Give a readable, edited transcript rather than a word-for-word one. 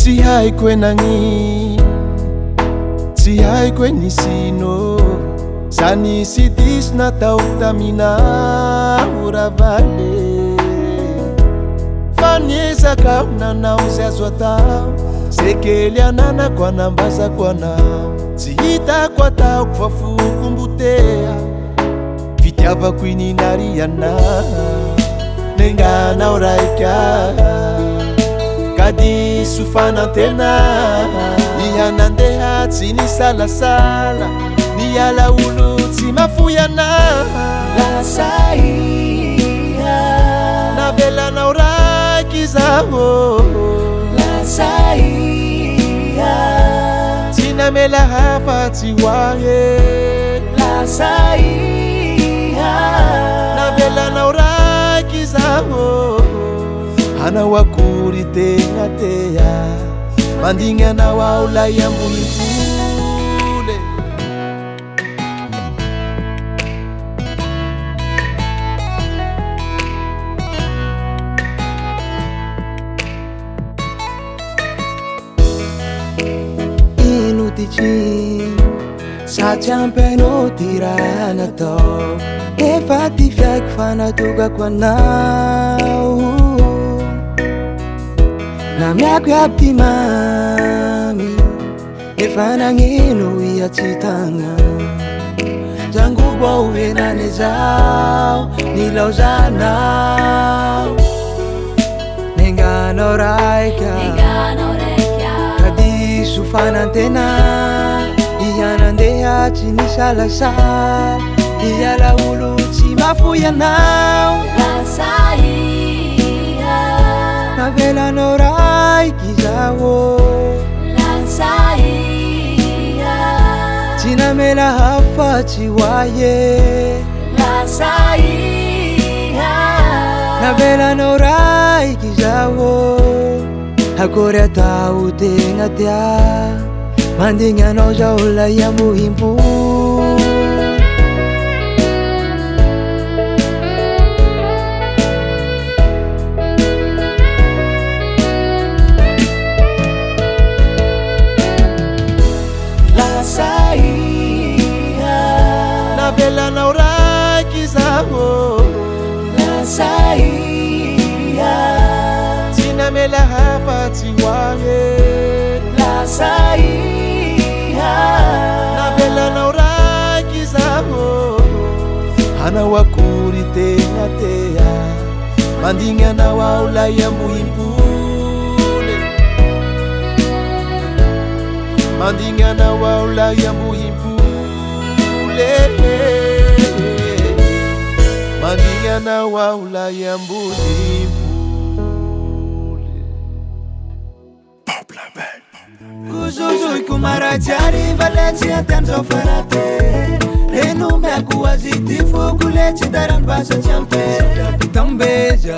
Tsy haiko nagny, tsy haiko nisino. Zany sy diso natao tamina ora vale. Fa niezaka nanao zay azo atao, zay kely ananako anambazako anao. Tsy hitako ataoko fa fokombotea, fitiavako ininariana. Nenganao raika ka diso fanantena, ihanandeha tsy nisalasala, niala olo tsy mafoyana. Lasa iha navelanao raiky zaho, lasa iha tsy namela hafatsy hoahe. lasa iha navelanao raiky zaho, hanao akory tegna tea, mandignagnao ao lay ambohimpole. Ino ty sady ampainao ty raha natao, efa ty fiaiko fa natokako anao. Namiako iaby ty mamy, efa nagnino iha tsy tagna. Zangobo ao henany zao, nilaozanao. Nenganao raika ka diso fanantena, iha nandeha tsy nisalasala, iala olo tsy mafoy anao. Lasa iha navelanao raiky zaho, lasa iha tsy namela hafatsy hoahe. lasa iha navelanao raiky zaho, akory atao tegna tia, mandignagnao zao lay amohimpo. Lasa iha navelanao raiky zaho, lasa iha tsy namela hafatsy hoahe. lasa iha navelanao raiky zaho, hanao akory tegna tea, mandignagnao ao lay ambohimpole. Mandignagnao ao lay ambohimpole, mandignagnao ao lay ambohimpole. Kuzuzuiko maratsiary valetsy atian'izao farate, renomeako azy ty foko le tsy darany vasatsy ampe. Tambeza